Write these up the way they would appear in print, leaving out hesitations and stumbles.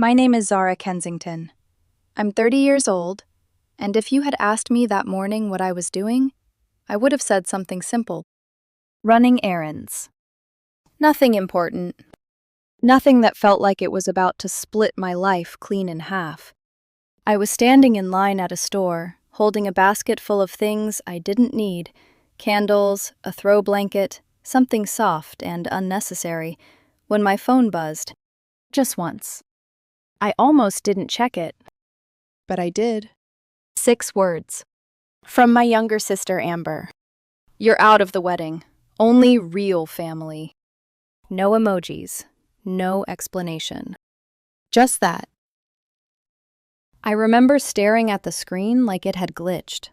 My name is Zara Kensington. I'm 30 years old, and if you had asked me that morning what I was doing, I would have said something simple. Running errands. Nothing important. Nothing that felt like it was about to split my life clean in half. I was standing in line at a store, holding a basket full of things I didn't need: candles, a throw blanket, something soft and unnecessary, when my phone buzzed. Just once. I almost didn't check it, but I did. 6 words. From my younger sister, Amber. You're out of the wedding. Only real family. No emojis. No explanation. Just that. I remember staring at the screen like it had glitched.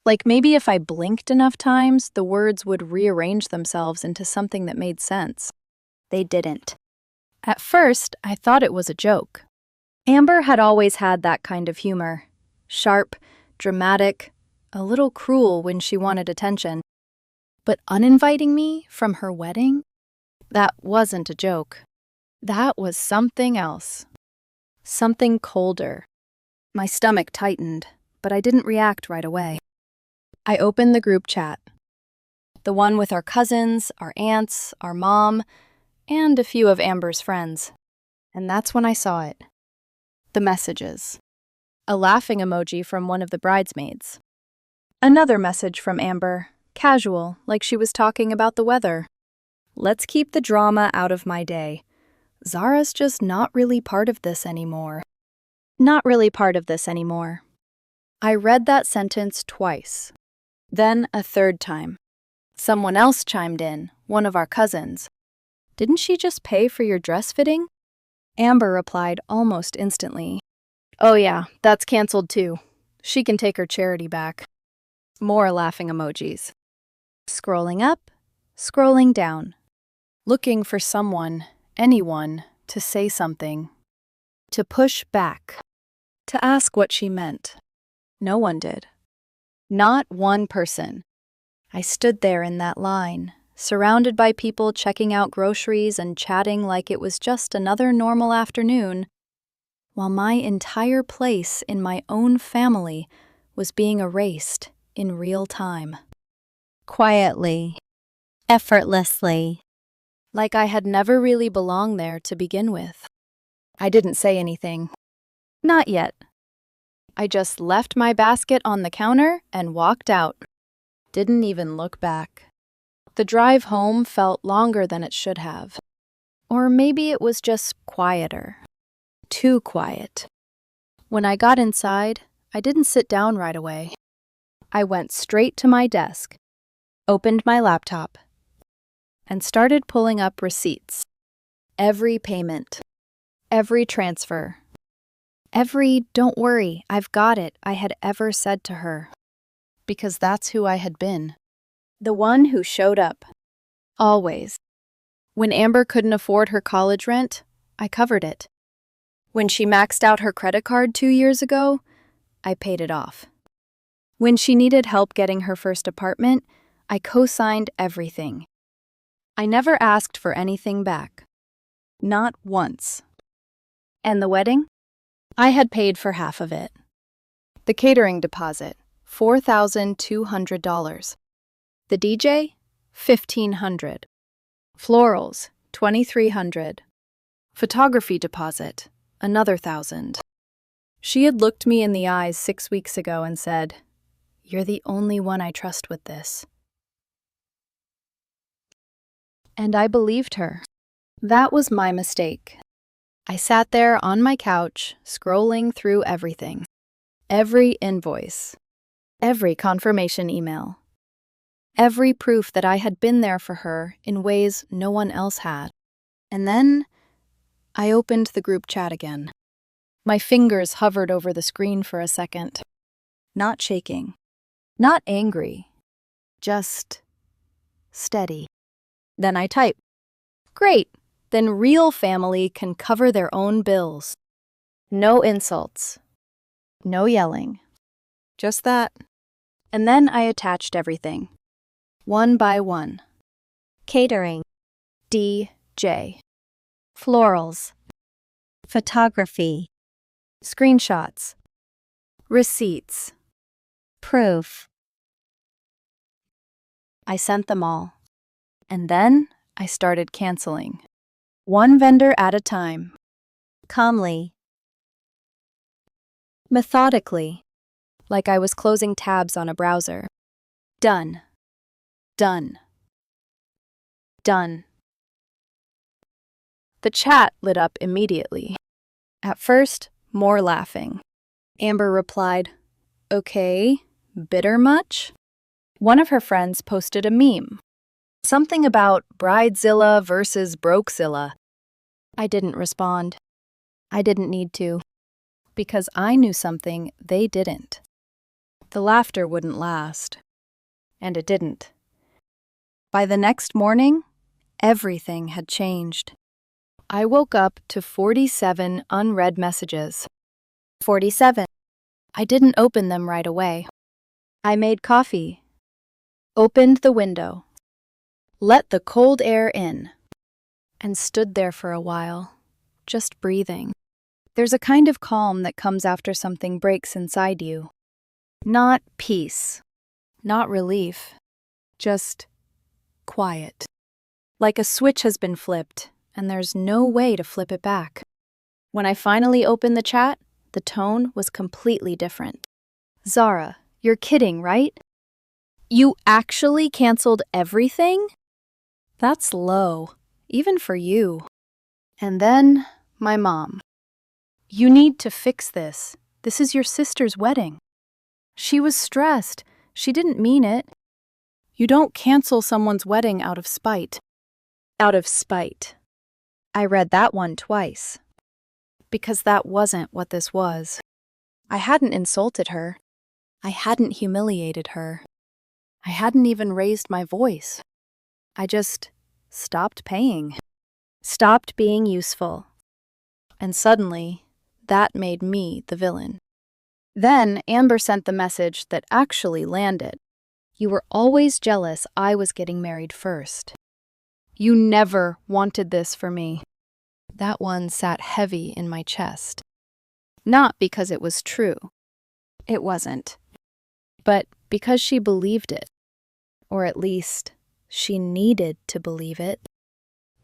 Like maybe if I blinked enough times, the words would rearrange themselves into something that made sense. They didn't. At first, I thought it was a joke. Amber had always had that kind of humor. Sharp, dramatic, a little cruel when she wanted attention. But uninviting me from her wedding? That wasn't a joke. That was something else. Something colder. My stomach tightened, but I didn't react right away. I opened the group chat. The one with our cousins, our aunts, our mom, and a few of Amber's friends. And that's when I saw it. The messages. A laughing emoji from one of the bridesmaids. Another message from Amber, casual, like she was talking about the weather. Let's keep the drama out of my day. Zara's just not really part of this anymore. Not really part of this anymore. I read that sentence twice. Then a third time. Someone else chimed in, one of our cousins. Didn't she just pay for your dress fitting? Amber replied almost instantly. Oh yeah, that's canceled too. She can take her charity back. More laughing emojis. Scrolling up, scrolling down. Looking for someone, anyone, to say something. To push back. To ask what she meant. No one did. Not one person. I stood there in that line, surrounded by people checking out groceries and chatting like it was just another normal afternoon, while my entire place in my own family was being erased in real time. Quietly. Effortlessly. Like I had never really belonged there to begin with. I didn't say anything. Not yet. I just left my basket on the counter and walked out. Didn't even look back. The drive home felt longer than it should have. Or maybe it was just quieter. Too quiet. When I got inside, I didn't sit down right away. I went straight to my desk, opened my laptop, and started pulling up receipts. Every payment. Every transfer. Every "don't worry, I've got it" I had ever said to her. Because that's who I had been. The one who showed up. Always. When Amber couldn't afford her college rent, I covered it. When she maxed out her credit card 2 years ago, I paid it off. When she needed help getting her first apartment, I co-signed everything. I never asked for anything back. Not once. And the wedding? I had paid for half of it. The catering deposit, $4,200. The DJ, $1,500. Florals, $2,300. Photography deposit, another $1,000. She had looked me in the eyes 6 weeks ago and said, "You're the only one I trust with this." And I believed her. That was my mistake. I sat there on my couch, scrolling through everything. Every invoice. Every confirmation email. Every proof that I had been there for her in ways no one else had. And then I opened the group chat again. My fingers hovered over the screen for a second. Not shaking. Not angry. Just steady. Then I typed, "Great, then real family can cover their own bills." No insults. No yelling. Just that. And then I attached everything. One by one. Catering. DJ. Florals. photography, screenshots, receipts. proof, I sent them all. And then I started canceling. One vendor at a time. calmly, Methodically. Like I was closing tabs on a browser. Done. Done. Done. The chat lit up immediately. At first, more laughing. Amber replied, "Okay, bitter much?" One of her friends posted a meme. Something about Bridezilla versus Brokezilla. I didn't respond. I didn't need to. Because I knew something they didn't. The laughter wouldn't last. And it didn't. By the next morning, everything had changed. I woke up to 47 unread messages. 47. I didn't open them right away. I made coffee. Opened the window. Let the cold air in. And stood there for a while, just breathing. There's a kind of calm that comes after something breaks inside you. Not peace. Not relief. Just quiet. Like a switch has been flipped, and there's no way to flip it back. When I finally opened the chat, the tone was completely different. "Zara, you're kidding, right? You actually canceled everything? That's low, even for you." And then, my mom. "You need to fix this. This is your sister's wedding." She was stressed. She didn't mean it. You don't cancel someone's wedding out of spite. Out of spite. I read that one twice. Because that wasn't what this was. I hadn't insulted her. I hadn't humiliated her. I hadn't even raised my voice. I just stopped paying. Stopped being useful. And suddenly, that made me the villain. Then Amber sent the message that actually landed. "You were always jealous I was getting married first. You never wanted this for me." That one sat heavy in my chest. Not because it was true. It wasn't. But because she believed it. Or at least, she needed to believe it.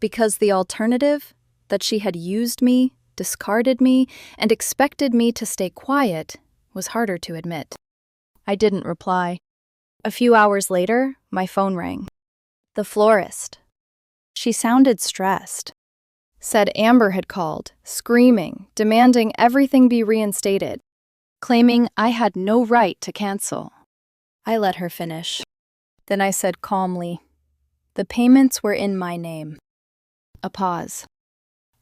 Because the alternative, that she had used me, discarded me, and expected me to stay quiet, was harder to admit. I didn't reply. A few hours later, my phone rang. The florist. She sounded stressed. Said Amber had called, screaming, demanding everything be reinstated, claiming I had no right to cancel. I let her finish. Then I said calmly, "The payments were in my name." A pause.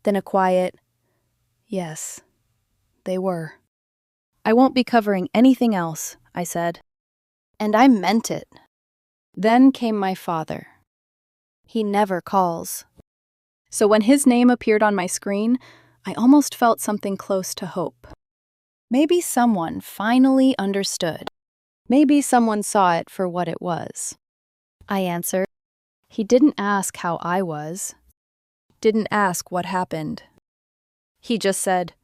Then a quiet, "Yes, they were." "I won't be covering anything else," I said. And I meant it. Then came my father. He never calls. So when his name appeared on my screen, I almost felt something close to hope. Maybe someone finally understood. Maybe someone saw it for what it was. I answered. He didn't ask how I was. Didn't ask what happened. He just said,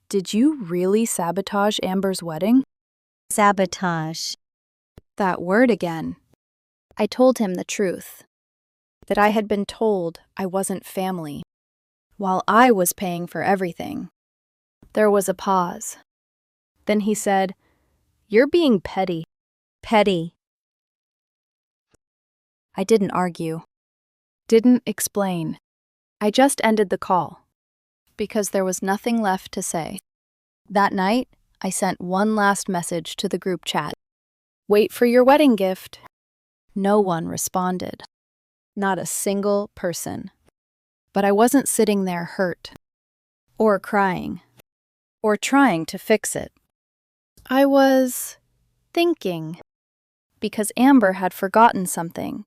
"Did you really sabotage Amber's wedding?" sabotage, That word again. I told him the truth. That I had been told I wasn't family, while I was paying for everything. There was a pause. Then he said, "You're being petty." petty, I didn't argue. Didn't explain. I just ended the call. Because there was nothing left to say. That night, I sent one last message to the group chat. "Wait for your wedding gift." No one responded. Not a single person. But I wasn't sitting there hurt. Or crying. Or trying to fix it. I was thinking. Because Amber had forgotten something.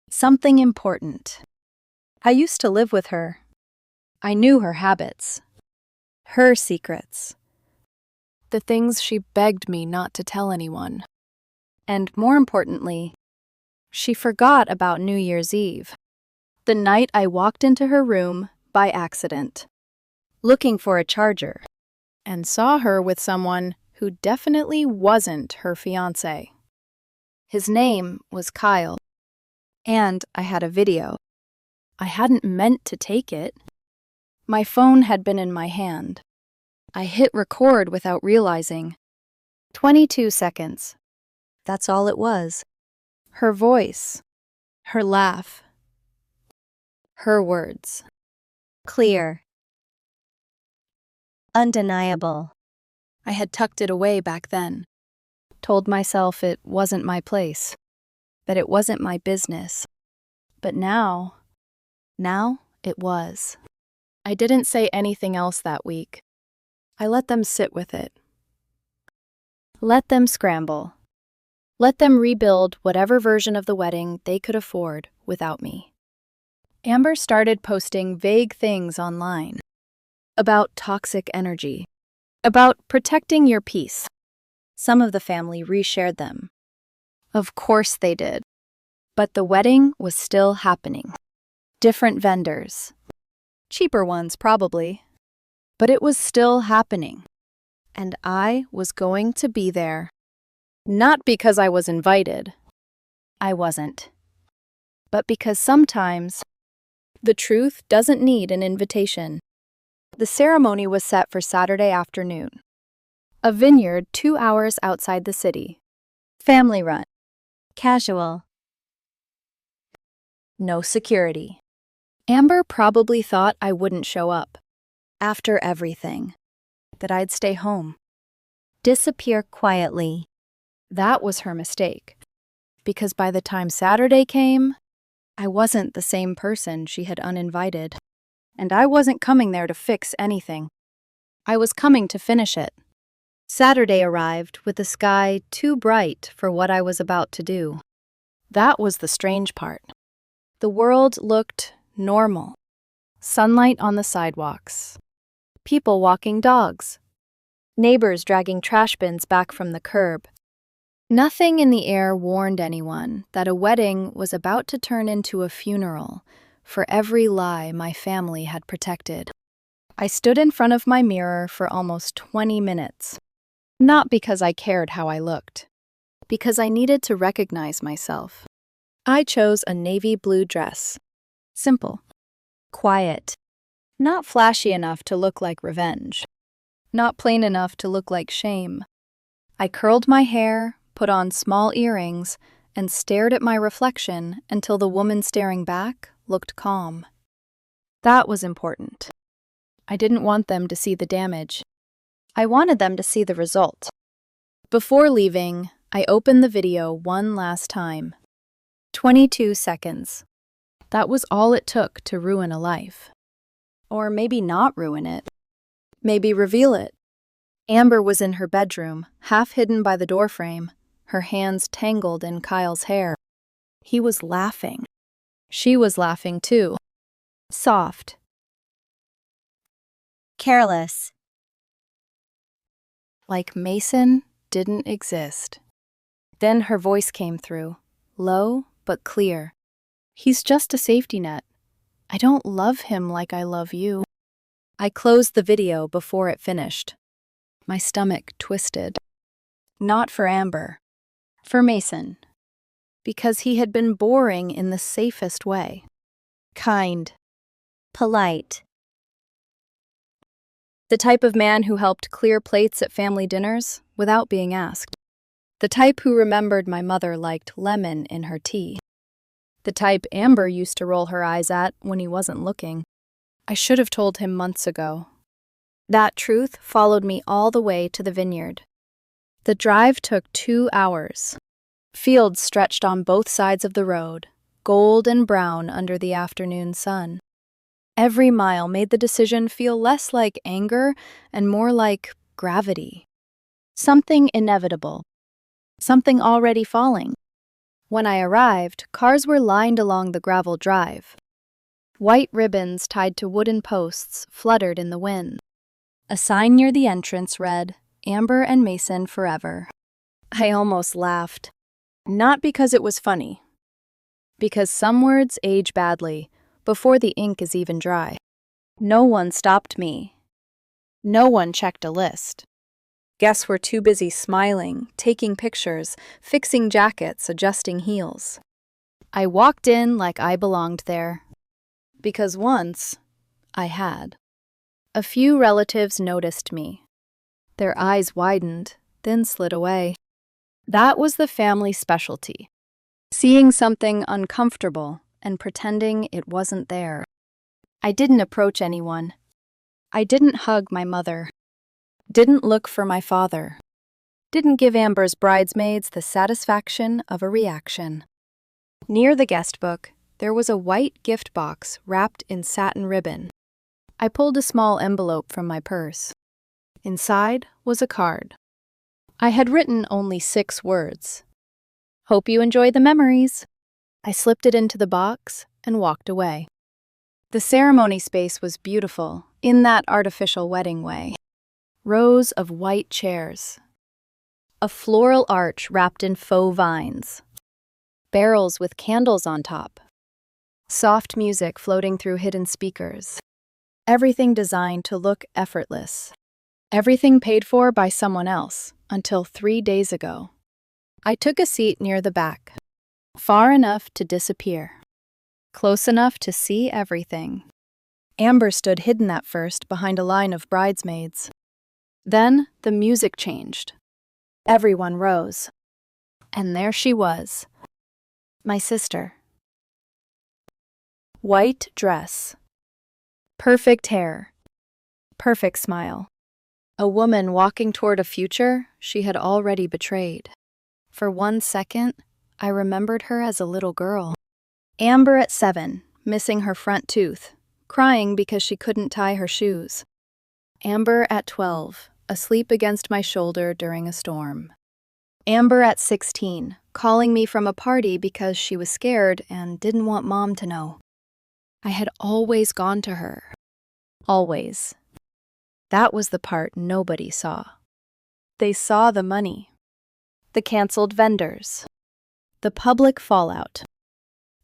Something important. I used to live with her. I knew her habits. Her secrets. The things she begged me not to tell anyone. And more importantly, she forgot about New Year's Eve. The night I walked into her room by accident. looking for a charger, and saw her with someone who definitely wasn't her fiancé. His name was Kyle, and I had a video. I hadn't meant to take it. My phone had been in my hand. I hit record without realizing. 22 seconds. That's all it was. Her voice, her laugh, her words. Clear. Undeniable. I had tucked it away back then. Told myself it wasn't my place, that it wasn't my business. But now it was. I didn't say anything else that week. I let them sit with it. Let them scramble. Let them rebuild whatever version of the wedding they could afford without me. Amber started posting vague things online about toxic energy, about protecting your peace. Some of the family reshared them. Of course they did. But the wedding was still happening. Different vendors. Cheaper ones, probably. But it was still happening. And I was going to be there. Not because I was invited. I wasn't. But because sometimes the truth doesn't need an invitation. The ceremony was set for Saturday afternoon. A vineyard 2 hours outside the city. Family run. Casual. No security. Amber probably thought I wouldn't show up. After everything. That I'd stay home. Disappear quietly. That was her mistake. Because by the time Saturday came, I wasn't the same person she had uninvited. And I wasn't coming there to fix anything. I was coming to finish it. Saturday arrived with the sky too bright for what I was about to do. That was the strange part. The world looked normal. Sunlight on the sidewalks. People walking dogs. Neighbors dragging trash bins back from the curb. Nothing in the air warned anyone that a wedding was about to turn into a funeral for every lie my family had protected. I stood in front of my mirror for almost 20 minutes. Not because I cared how I looked. Because I needed to recognize myself. I chose a navy blue dress. Simple. Quiet. Not flashy enough to look like revenge. Not plain enough to look like shame. I curled my hair, put on small earrings, and stared at my reflection until the woman staring back looked calm. That was important. I didn't want them to see the damage. I wanted them to see the result. Before leaving, I opened the video one last time. 22 seconds. That was all it took to ruin a life. Or maybe not ruin it. Maybe reveal it. Amber was in her bedroom, half hidden by the doorframe, her hands tangled in Kyle's hair. He was laughing. She was laughing too. Soft. Careless. Like Mason didn't exist. Then her voice came through, low but clear. He's just a safety net. I don't love him like I love you. I closed the video before it finished. My stomach twisted. Not for Amber. For Mason. Because he had been boring in the safest way. Kind. Polite. The type of man who helped clear plates at family dinners without being asked. The type who remembered my mother liked lemon in her tea. The type Amber used to roll her eyes at when he wasn't looking. I should have told him months ago. That truth followed me all the way to the vineyard. The drive took 2 hours. Fields stretched on both sides of the road, gold and brown under the afternoon sun. Every mile made the decision feel less like anger and more like gravity. Something inevitable. Something already falling. When I arrived, cars were lined along the gravel drive. White ribbons tied to wooden posts fluttered in the wind. A sign near the entrance read, "Amber and Mason forever." I almost laughed. Not because it was funny. Because some words age badly before the ink is even dry. No one stopped me. No one checked a list. Guests were too busy smiling, taking pictures, fixing jackets, adjusting heels. I walked in like I belonged there. Because once, I had. A few relatives noticed me. Their eyes widened, then slid away. That was the family specialty. Seeing something uncomfortable and pretending it wasn't there. I didn't approach anyone. I didn't hug my mother. Didn't look for my father. Didn't give Amber's bridesmaids the satisfaction of a reaction. Near the guest book, there was a white gift box wrapped in satin ribbon. I pulled a small envelope from my purse. Inside was a card. I had written only 6 words. Hope you enjoy the memories. I slipped it into the box and walked away. The ceremony space was beautiful, in that artificial wedding way. Rows of white chairs. A floral arch wrapped in faux vines. Barrels with candles on top. Soft music floating through hidden speakers. Everything designed to look effortless. Everything paid for by someone else, until 3 days ago. I took a seat near the back, far enough to disappear, close enough to see everything. Amber stood hidden at first behind a line of bridesmaids. Then the music changed. Everyone rose. And there she was, my sister. White dress. Perfect hair. Perfect smile. A woman walking toward a future she had already betrayed. For 1 second, I remembered her as a little girl. Amber at 7, missing her front tooth, crying because she couldn't tie her shoes. Amber at 12, asleep against my shoulder during a storm. Amber at 16, calling me from a party because she was scared and didn't want Mom to know. I had always gone to her. Always. That was the part nobody saw. They saw the money. The canceled vendors. The public fallout.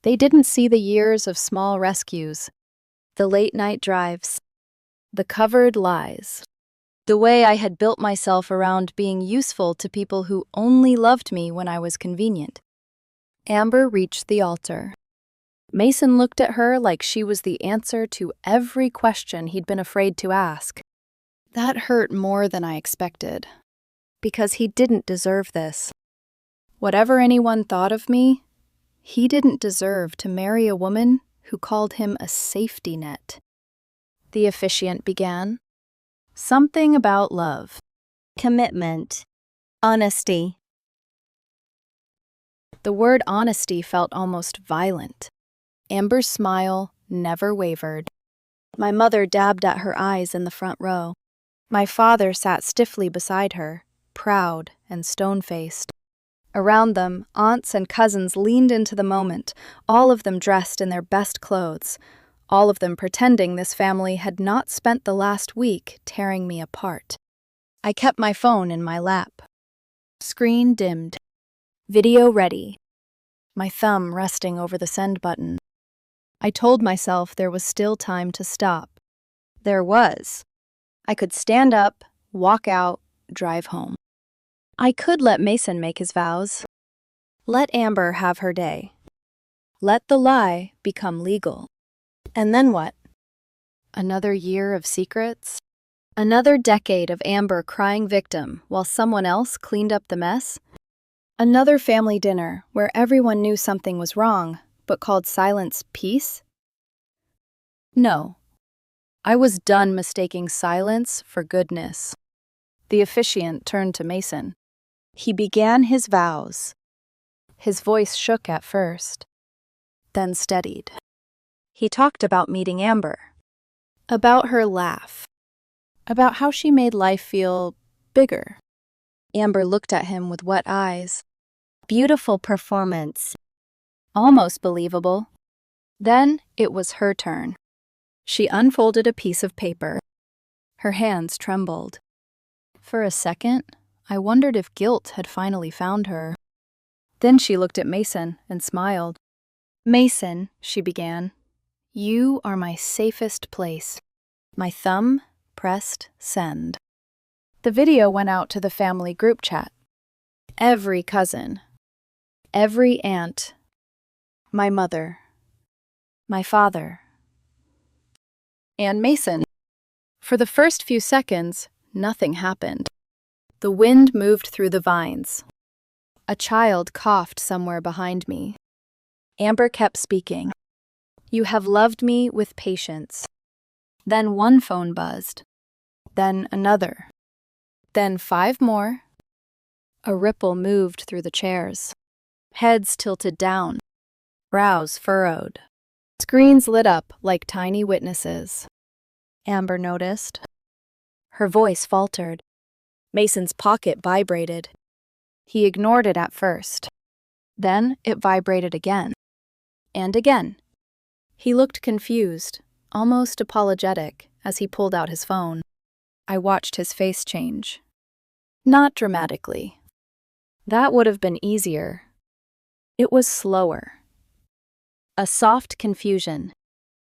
They didn't see the years of small rescues, the late-night drives, the covered lies, the way I had built myself around being useful to people who only loved me when I was convenient. Amber reached the altar. Mason looked at her like she was the answer to every question he'd been afraid to ask. That hurt more than I expected, because he didn't deserve this. Whatever anyone thought of me, he didn't deserve to marry a woman who called him a safety net. The officiant began. Something about love. Commitment. Honesty. The word honesty felt almost violent. Amber's smile never wavered. My mother dabbed at her eyes in the front row. My father sat stiffly beside her, proud and stone-faced. Around them, aunts and cousins leaned into the moment, all of them dressed in their best clothes, all of them pretending this family had not spent the last week tearing me apart. I kept my phone in my lap. Screen dimmed. Video ready. My thumb resting over the send button. I told myself there was still time to stop. There was. I could stand up, walk out, drive home. I could let Mason make his vows. Let Amber have her day. Let the lie become legal. And then what? Another year of secrets? Another decade of Amber crying victim while someone else cleaned up the mess? Another family dinner where everyone knew something was wrong, but called silence peace? No. I was done mistaking silence for goodness. The officiant turned to Mason. He began his vows. His voice shook at first, then steadied. He talked about meeting Amber, about her laugh, about how she made life feel bigger. Amber looked at him with wet eyes. Beautiful performance. Almost believable. Then it was her turn. She unfolded a piece of paper. Her hands trembled. For a second, I wondered if guilt had finally found her. Then she looked at Mason and smiled. Mason, she began, you are my safest place. My thumb, pressed send. The video went out to the family group chat. Every cousin, every aunt, my mother, my father, and Mason. For the first few seconds, nothing happened. The wind moved through the vines. A child coughed somewhere behind me. Amber kept speaking. You have loved me with patience. Then one phone buzzed. Then another. Then 5 more. A ripple moved through the chairs. Heads tilted down. Brows furrowed. Screens lit up like tiny witnesses. Amber noticed. Her voice faltered. Mason's pocket vibrated. He ignored it at first. Then it vibrated again. And again. He looked confused, almost apologetic, as he pulled out his phone. I watched his face change. Not dramatically. That would have been easier. It was slower. A soft confusion.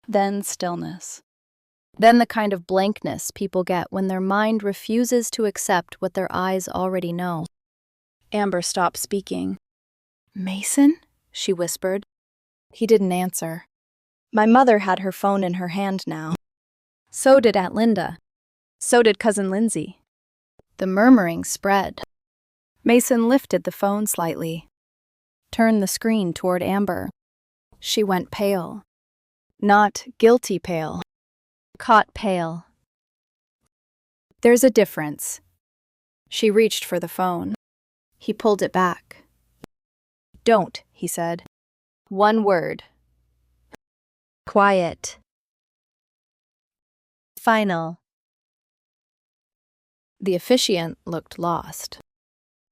Then stillness. Then the kind of blankness people get when their mind refuses to accept what their eyes already know. Amber stopped speaking. Mason? She whispered. He didn't answer. My mother had her phone in her hand now. So did Aunt Linda. So did Cousin Lindsay. The murmuring spread. Mason lifted the phone slightly, turned the screen toward Amber. She went pale. Not guilty pale. Caught pale. There's a difference. She reached for the phone. He pulled it back. Don't, he said. One word. Quiet. Final. The officiant looked lost.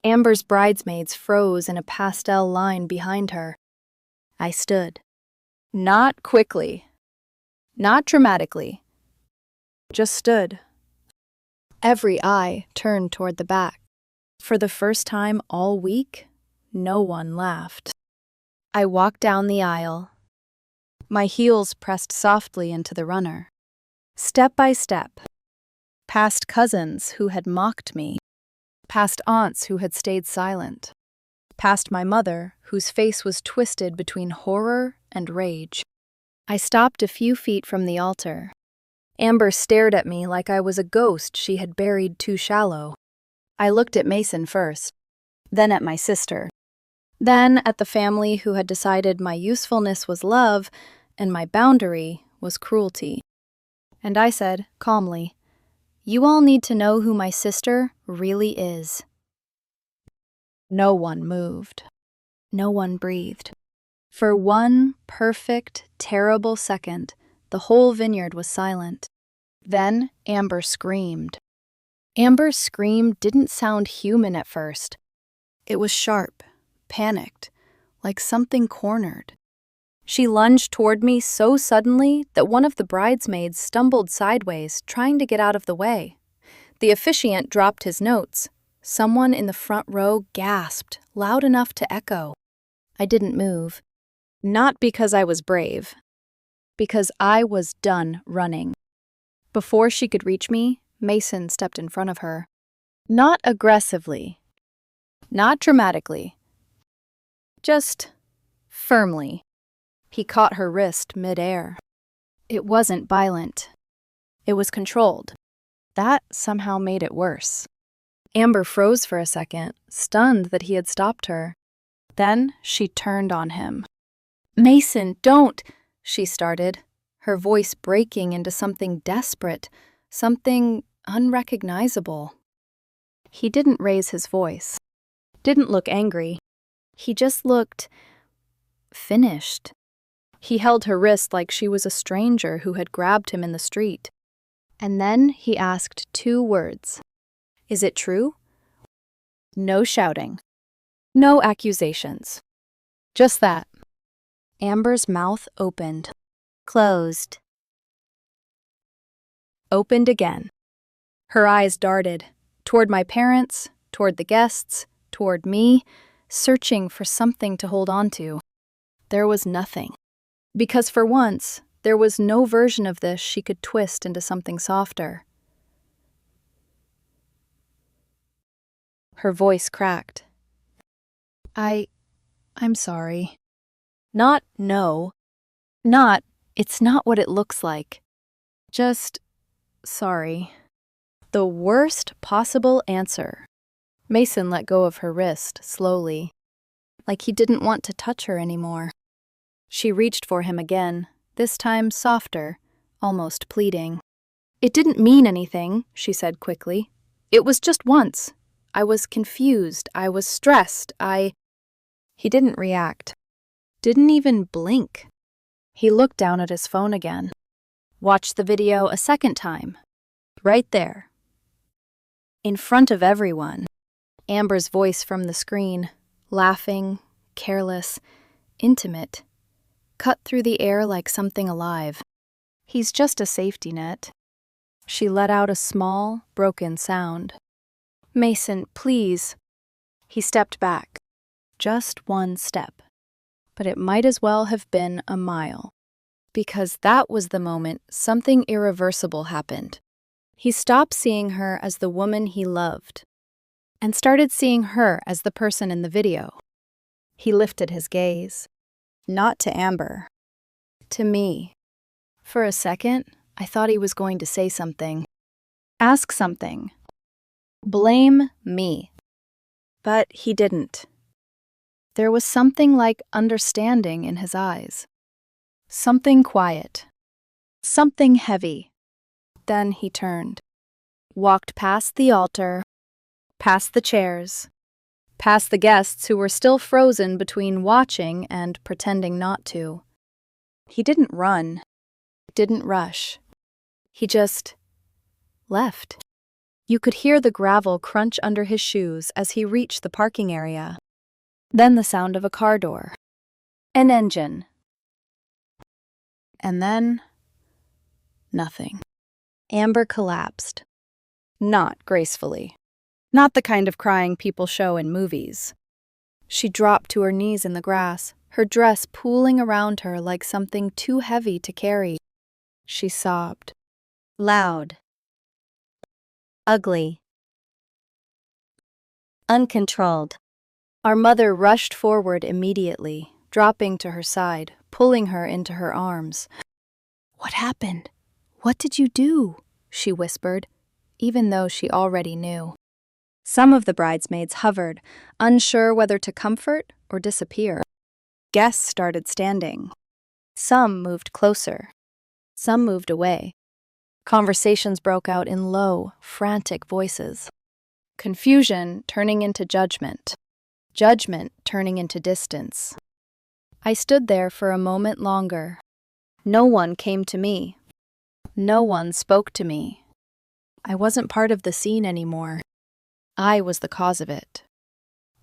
Amber's bridesmaids froze in a pastel line behind her. I stood. Not quickly. Not dramatically. Just stood. Every eye turned toward the back. For the first time all week, no one laughed. I walked down the aisle. My heels pressed softly into the runner. Step by step. Past cousins who had mocked me. Past aunts who had stayed silent. Past my mother, whose face was twisted between horror and rage. I stopped a few feet from the altar. Amber stared at me like I was a ghost she had buried too shallow. I looked at Mason first, then at my sister, then at the family who had decided my usefulness was love and my boundary was cruelty. And I said, calmly, you all need to know who my sister really is. No one moved. No one breathed. For one perfect, terrible second, the whole vineyard was silent. Then Amber screamed. Amber's scream didn't sound human at first. It was sharp, panicked, like something cornered. She lunged toward me so suddenly that one of the bridesmaids stumbled sideways, trying to get out of the way. The officiant dropped his notes. Someone in the front row gasped, loud enough to echo. I didn't move. Not because I was brave. Because I was done running. Before she could reach me, Mason stepped in front of her. Not aggressively. Not dramatically. Just firmly. He caught her wrist mid-air. It wasn't violent. It was controlled. That somehow made it worse. Amber froze for a second, stunned that he had stopped her. Then she turned on him. Mason, don't, she started, her voice breaking into something desperate, something unrecognizable. He didn't raise his voice, didn't look angry. He just looked finished. He held her wrist like she was a stranger who had grabbed him in the street. And then he asked 2 words. Is it true? No shouting. No accusations. Just that. Amber's mouth opened. Closed. Opened again. Her eyes darted. Toward my parents, toward the guests, toward me, searching for something to hold on to. There was nothing. Because for once, there was no version of this she could twist into something softer. Her voice cracked. I'm sorry. Not no. Not, it's not what it looks like. Just, sorry. The worst possible answer. Mason let go of her wrist, slowly, like he didn't want to touch her anymore. She reached for him again, this time softer, almost pleading. It didn't mean anything, she said quickly. It was just once. I was confused. I was stressed. He didn't react. Didn't even blink. He looked down at his phone again. Watched the video a second time. Right there. In front of everyone. Amber's voice from the screen, laughing, careless, intimate, cut through the air like something alive. He's just a safety net. She let out a small, broken sound. Mason, please. He stepped back. Just one step. But it might as well have been a mile. Because that was the moment something irreversible happened. He stopped seeing her as the woman he loved, and started seeing her as the person in the video. He lifted his gaze. Not to Amber. To me. For a second, I thought he was going to say something. Ask something. Blame me. But he didn't. There was something like understanding in his eyes. Something quiet. Something heavy. Then he turned. Walked past the altar, past the chairs, past the guests who were still frozen between watching and pretending not to. He didn't run. Didn't rush. He just left. You could hear the gravel crunch under his shoes as he reached the parking area. Then the sound of a car door. An engine. And then, nothing. Amber collapsed. Not gracefully. Not the kind of crying people show in movies. She dropped to her knees in the grass, her dress pooling around her like something too heavy to carry. She sobbed. Loud. Ugly. Uncontrolled. Our mother rushed forward immediately, dropping to her side, pulling her into her arms. What happened? What did you do? She whispered, even though she already knew. Some of the bridesmaids hovered, unsure whether to comfort or disappear. Guests started standing. Some moved closer. Some moved away. Conversations broke out in low, frantic voices. Confusion turning into judgment. Judgment turning into distance. I stood there for a moment longer. No one came to me. No one spoke to me. I wasn't part of the scene anymore. I was the cause of it.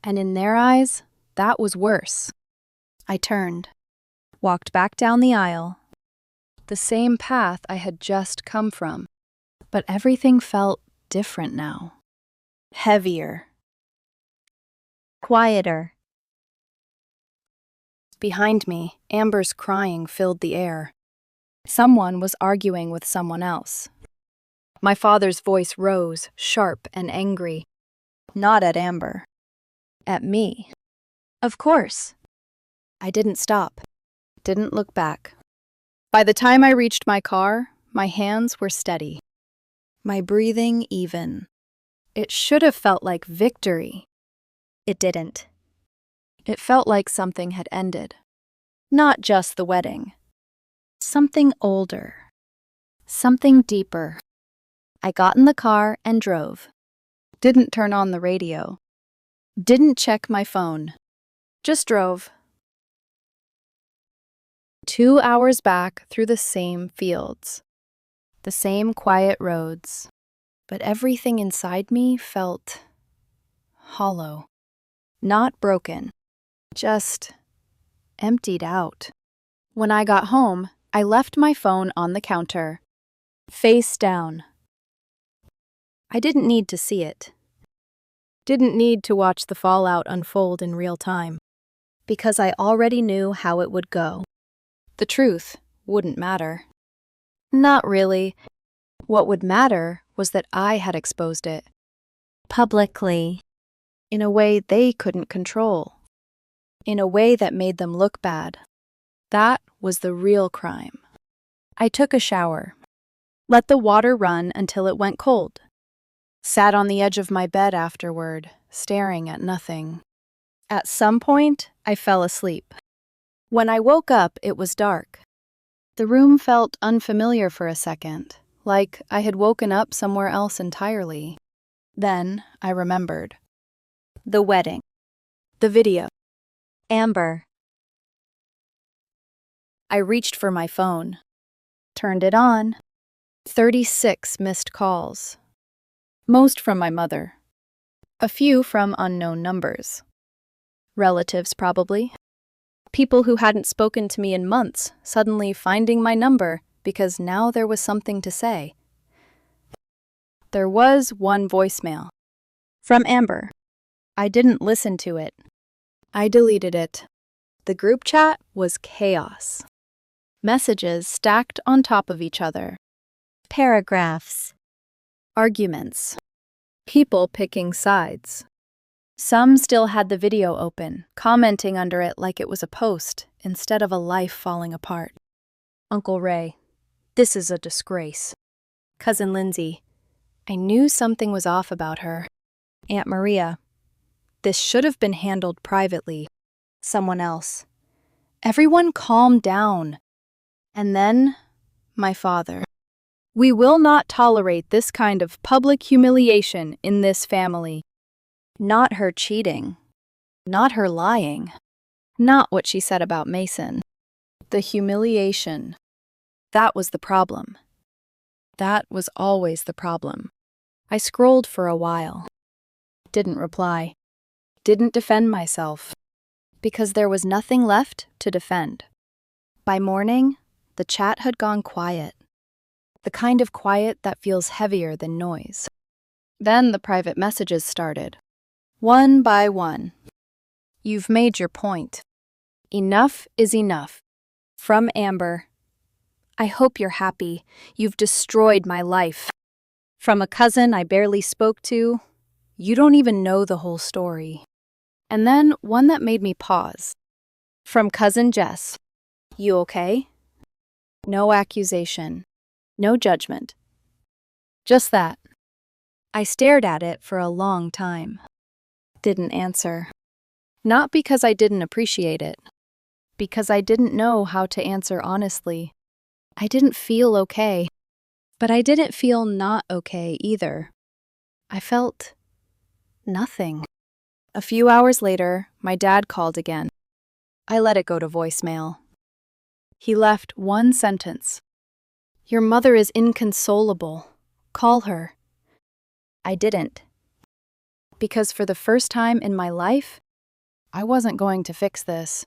And in their eyes, that was worse. I turned, walked back down the aisle, the same path I had just come from. But everything felt different now. Heavier. Quieter. Behind me, Amber's crying filled the air. Someone was arguing with someone else. My father's voice rose, sharp and angry. Not at Amber. At me. Of course. I didn't stop. Didn't look back. By the time I reached my car, my hands were steady. My breathing even. It should have felt like victory. It didn't. It felt like something had ended. Not just the wedding. Something older. Something deeper. I got in the car and drove. Didn't turn on the radio. Didn't check my phone. Just drove. 2 hours back through the same fields. The same quiet roads. But everything inside me felt hollow. Not broken. Just emptied out. When I got home, I left my phone on the counter, face down. I didn't need to see it. Didn't need to watch the fallout unfold in real time, because I already knew how it would go. The truth wouldn't matter. Not really. What would matter was that I had exposed it. Publicly. in a way they couldn't control, in a way that made them look bad. That was the real crime. I took a shower, let the water run until it went cold, sat on the edge of my bed afterward, staring at nothing. At some point, I fell asleep. When I woke up, it was dark. The room felt unfamiliar for a second, like I had woken up somewhere else entirely. Then I remembered. The wedding. The video. Amber. I reached for my phone, turned it on. 36 missed calls. Most from my mother. A few from unknown numbers. Relatives, probably. People who hadn't spoken to me in months, suddenly finding my number because now there was something to say. There was one voicemail. From Amber. I didn't listen to it. I deleted it. The group chat was chaos. Messages stacked on top of each other. Paragraphs. Arguments. People picking sides. Some still had the video open, commenting under it like it was a post instead of a life falling apart. Uncle Ray, this is a disgrace. Cousin Lindsay, I knew something was off about her. Aunt Maria, this should have been handled privately. Someone else. Everyone calm down. And then, my father. We will not tolerate this kind of public humiliation in this family. Not her cheating. Not her lying. Not what she said about Mason. The humiliation. That was the problem. That was always the problem. I scrolled for a while. Didn't reply. Didn't defend myself. Because there was nothing left to defend. By morning, the chat had gone quiet. The kind of quiet that feels heavier than noise. Then the private messages started. One by one. You've made your point. Enough is enough. From Amber. I hope you're happy. You've destroyed my life. From a cousin I barely spoke to. You don't even know the whole story. And then one that made me pause. From cousin Jess. You okay? No accusation. No judgment. Just that. I stared at it for a long time. Didn't answer. Not because I didn't appreciate it. Because I didn't know how to answer honestly. I didn't feel okay. But I didn't feel not okay either. I felt nothing. A few hours later, my dad called again. I let it go to voicemail. He left one sentence. Your mother is inconsolable. Call her. I didn't. Because for the first time in my life, I wasn't going to fix this.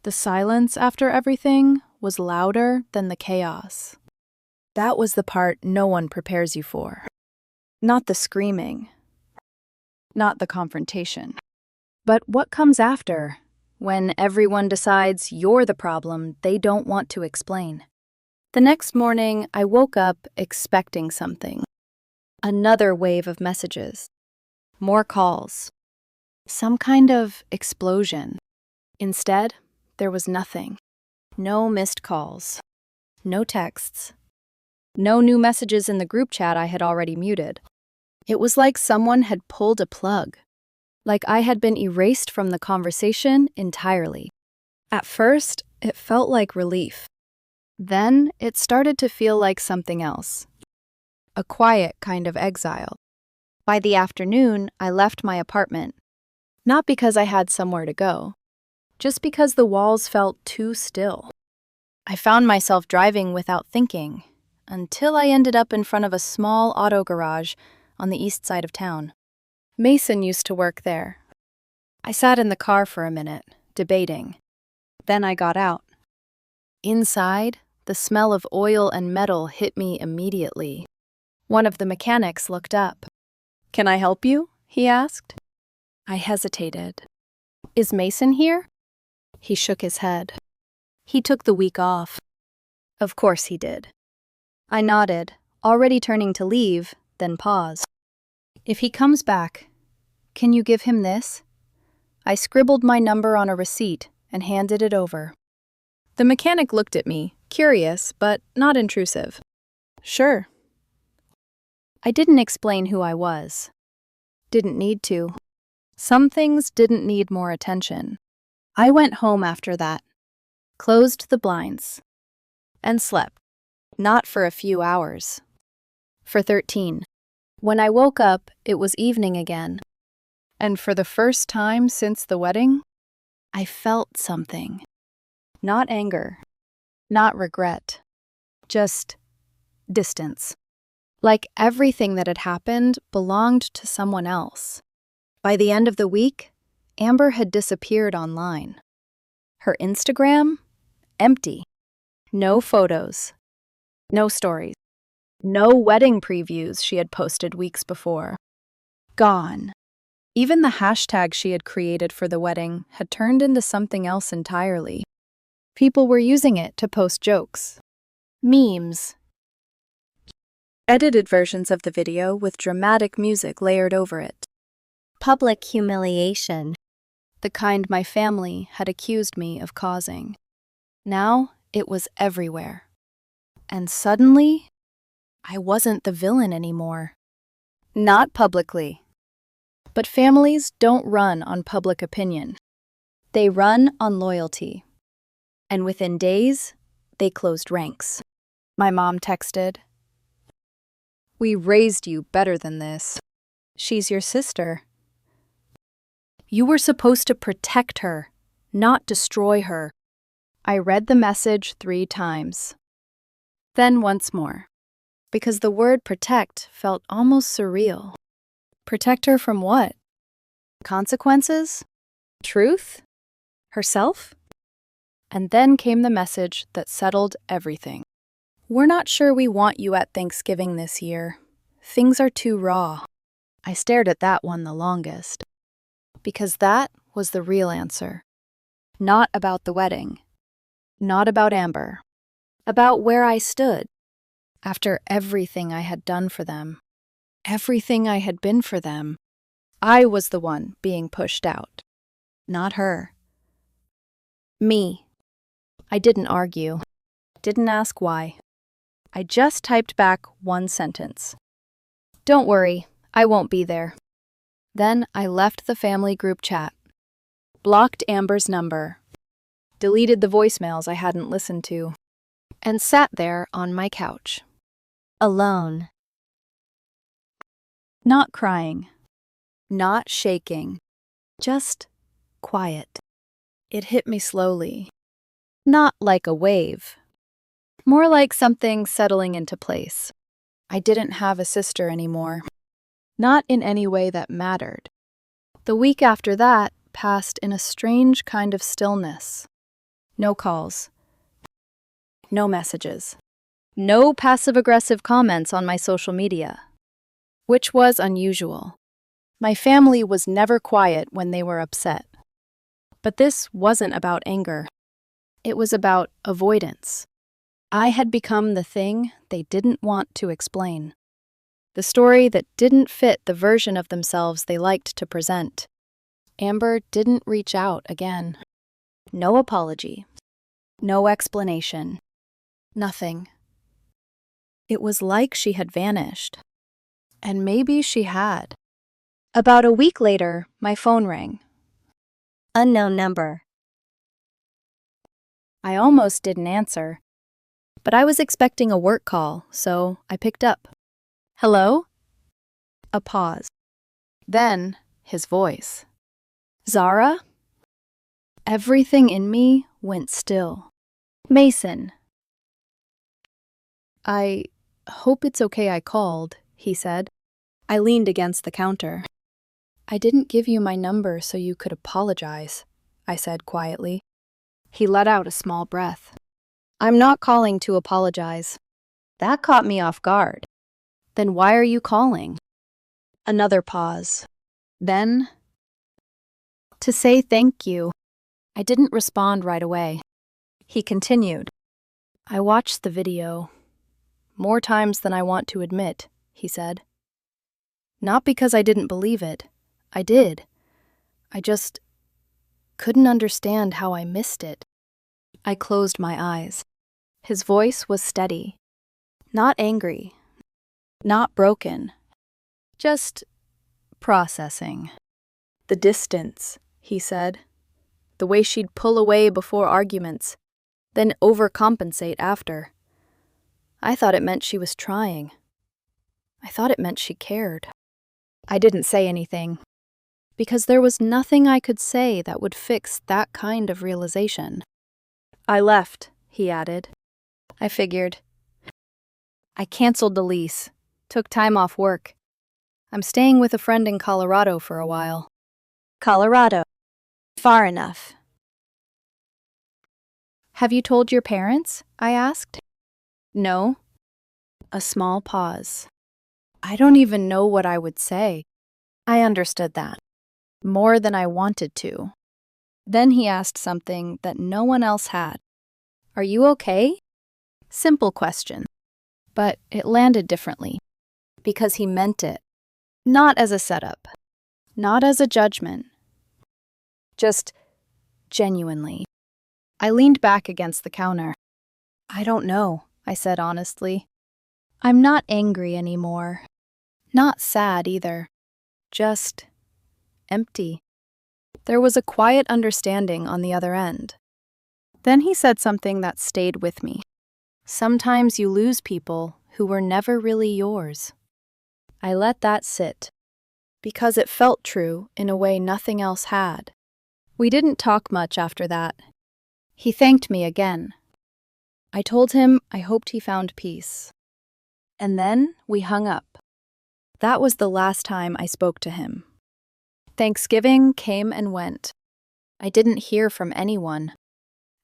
The silence after everything was louder than the chaos. That was the part no one prepares you for. Not the screaming. Not the confrontation. But what comes after, when everyone decides you're the problem they don't want to explain? The next morning, I woke up expecting something. Another wave of messages. More calls. Some kind of explosion. Instead, there was nothing. No missed calls. No texts. No new messages in the group chat I had already muted. It was like someone had pulled a plug. Like I had been erased from the conversation entirely. At first, it felt like relief. Then, it started to feel like something else. A quiet kind of exile. By the afternoon, I left my apartment. Not because I had somewhere to go. Just because the walls felt too still. I found myself driving without thinking, until I ended up in front of a small auto garage on the east side of town. Mason used to work there. I sat in the car for a minute, debating. Then I got out. Inside, the smell of oil and metal hit me immediately. One of the mechanics looked up. Can I help you? He asked. I hesitated. Is Mason here? He shook his head. He took the week off. Of course he did. I nodded, already turning to leave, then paused. If he comes back, Can you give him this? I scribbled my number on a receipt and handed it over. The mechanic looked at me, curious but not intrusive. Sure. I didn't explain who I was. Didn't need to. Some things didn't need more attention. I went home after that, closed the blinds, and slept. Not for a few hours. For 13. When I woke up, it was evening again. And for the first time since the wedding, I felt something. Not anger, not regret, just distance. Like everything that had happened belonged to someone else. By the end of the week, Amber had disappeared online. Her Instagram? Empty. No photos. No stories. No wedding previews she had posted weeks before. Gone. Even the hashtag she had created for the wedding had turned into something else entirely. People were using it to post jokes, memes, edited versions of the video with dramatic music layered over it. Public humiliation. The kind my family had accused me of causing. Now it was everywhere. And suddenly, I wasn't the villain anymore. Not publicly. But families don't run on public opinion. They run on loyalty. And within days, they closed ranks. My mom texted, "We raised you better than this. She's your sister. You were supposed to protect her, not destroy her." I read the message 3 times. Then once more, because the word protect felt almost surreal. Protect her from what? Consequences? Truth? Herself? And then came the message that settled everything. "We're not sure we want you at Thanksgiving this year. Things are too raw." I stared at that one the longest. Because that was the real answer. Not about the wedding. Not about Amber. About where I stood. After everything I had done for them. Everything I had been for them. I was the one being pushed out. Not her. Me. I didn't argue. Didn't ask why. I just typed back one sentence. "Don't worry, I won't be there." Then I left the family group chat. Blocked Amber's number. Deleted the voicemails I hadn't listened to. And sat there on my couch. Alone. Not crying. Not shaking. Just quiet. It hit me slowly. Not like a wave. More like something settling into place. I didn't have a sister anymore. Not in any way that mattered. The week after that passed in a strange kind of stillness. No calls. No messages. No passive-aggressive comments on my social media. Which was unusual. My family was never quiet when they were upset. But this wasn't about anger. It was about avoidance. I had become the thing they didn't want to explain. The story that didn't fit the version of themselves they liked to present. Amber didn't reach out again. No apology. No explanation. Nothing. It was like she had vanished. And maybe she had. About a week later, my phone rang. Unknown number. I almost didn't answer. But I was expecting a work call, so I picked up. "Hello?" A pause. Then, his voice. "Zara?" Everything in me went still. "Mason." "I hope it's okay I called," he said. I leaned against the counter. "I didn't give you my number so you could apologize," I said quietly. He let out a small breath. "I'm not calling to apologize." That caught me off guard. "Then why are you calling?" Another pause. Then, "To say thank you." I didn't respond right away. He continued. "I watched the video. More times than I want to admit," he said. "Not because I didn't believe it. I did. I just couldn't understand how I missed it. I closed my eyes. His voice was steady. Not angry. Not broken. Just processing. The distance, he said. The way she'd pull away before arguments, then overcompensate after. I thought it meant she was trying. I thought it meant she cared. I didn't say anything, because there was nothing I could say that would fix that kind of realization. I left, he added. I figured. I canceled the lease, took time off work. I'm staying with a friend in Colorado for a while. Colorado. Far enough. Have you told your parents? I asked. No. A small pause. I don't even know what I would say. I understood that. More than I wanted to. Then he asked something that no one else had. Are you okay? Simple question. But it landed differently. Because he meant it. Not as a setup. Not as a judgment. Just genuinely. I leaned back against the counter. I don't know, I said honestly. I'm not angry anymore. Not sad either. Just empty. There was a quiet understanding on the other end. Then he said something that stayed with me. Sometimes you lose people who were never really yours. I let that sit, because it felt true in a way nothing else had. We didn't talk much after that. He thanked me again. I told him I hoped he found peace. And then we hung up. That was the last time I spoke to him. Thanksgiving came and went. I didn't hear from anyone.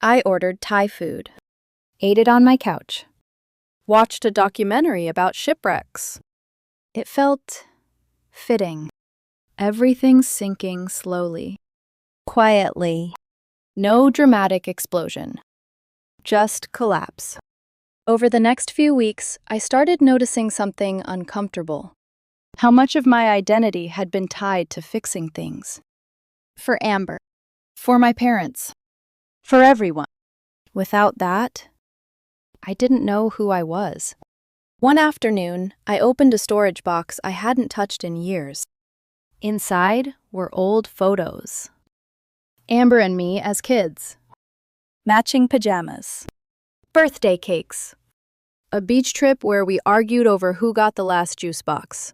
I ordered Thai food, ate it on my couch, watched a documentary about shipwrecks. It felt fitting. Everything sinking slowly, Quietly. no dramatic explosion, just collapse. Over the next few weeks, I started noticing something uncomfortable. How much of my identity had been tied to fixing things. For Amber. For my parents. For everyone. Without that, I didn't know who I was. One afternoon, I opened a storage box I hadn't touched in years. Inside were old photos. Amber and me as kids. Matching pajamas. Birthday cakes. A beach trip where we argued over who got the last juice box.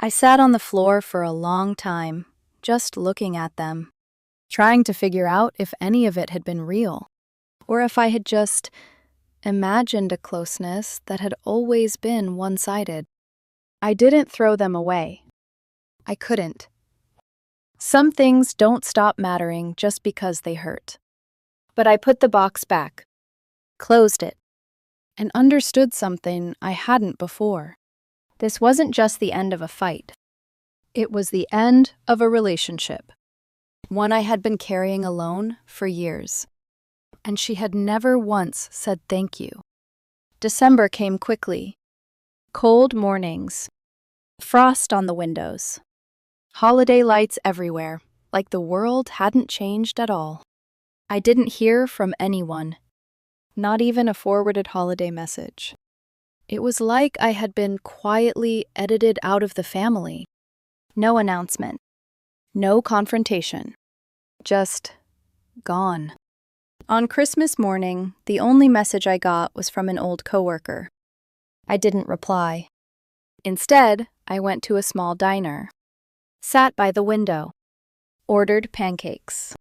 I sat on the floor for a long time, just looking at them, trying to figure out if any of it had been real, or if I had just imagined a closeness that had always been one-sided. I didn't throw them away. I couldn't. Some things don't stop mattering just because they hurt. But I put the box back, closed it, and understood something I hadn't before. This wasn't just the end of a fight. It was the end of a relationship, one I had been carrying alone for years. And she had never once said thank you. December came quickly. Cold mornings, frost on the windows, holiday lights everywhere, like the world hadn't changed at all. I didn't hear from anyone, not even a forwarded holiday message. It was like I had been quietly edited out of the family. No announcement, no confrontation, just gone. On Christmas morning, the only message I got was from an old coworker. I didn't reply. Instead, I went to a small diner, sat by the window, ordered pancakes.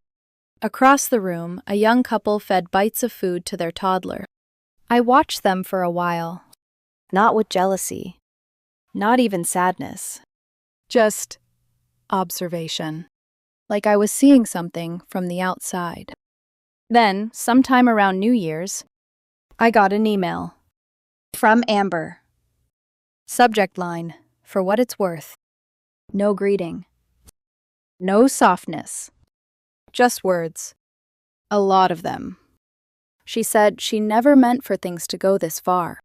Across the room, a young couple fed bites of food to their toddler. I watched them for a while, not with jealousy, not even sadness, just observation, like I was seeing something from the outside. Then, sometime around New Year's, I got an email. From Amber. Subject line, for what it's worth. No greeting. No softness. Just words. A lot of them. She said she never meant for things to go this far.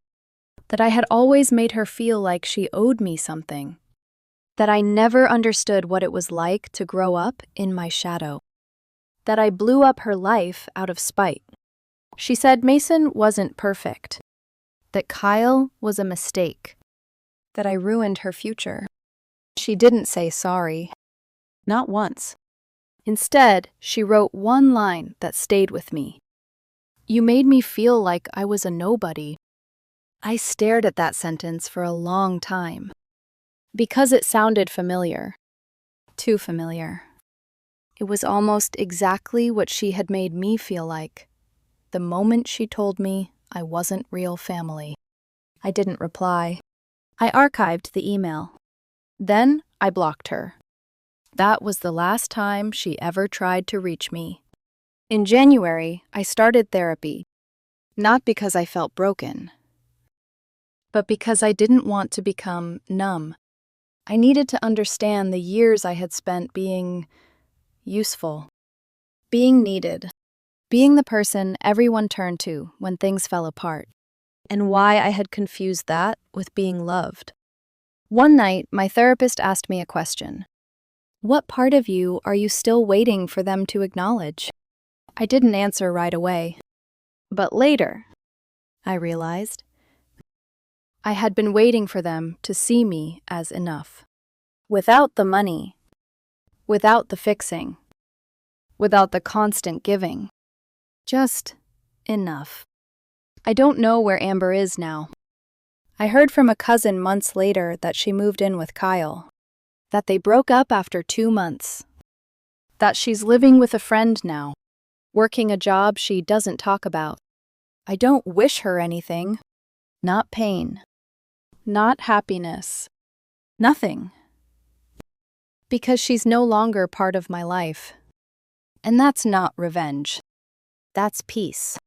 That I had always made her feel like she owed me something. That I never understood what it was like to grow up in my shadow. That I blew up her life out of spite. She said Mason wasn't perfect. That Kyle was a mistake. That I ruined her future. She didn't say sorry. Not once. Instead, she wrote one line that stayed with me. You made me feel like I was a nobody. I stared at that sentence for a long time. Because it sounded familiar. Too familiar. It was almost exactly what she had made me feel like, the moment she told me I wasn't real family. I didn't reply. I archived the email. Then I blocked her. That was the last time she ever tried to reach me. In January, I started therapy, not because I felt broken, but because I didn't want to become numb. I needed to understand the years I had spent being useful, being needed, being the person everyone turned to when things fell apart, and why I had confused that with being loved. One night, my therapist asked me a question. What part of you are you still waiting for them to acknowledge? I didn't answer right away. But later, I realized, I had been waiting for them to see me as enough. Without the money, without the fixing, without the constant giving. Just enough. I don't know where Amber is now. I heard from a cousin months later that she moved in with Kyle, that they broke up after 2 months, that she's living with a friend now, working a job she doesn't talk about. I don't wish her anything. Not pain. Not happiness. Nothing. Because she's no longer part of my life. And that's not revenge. That's peace.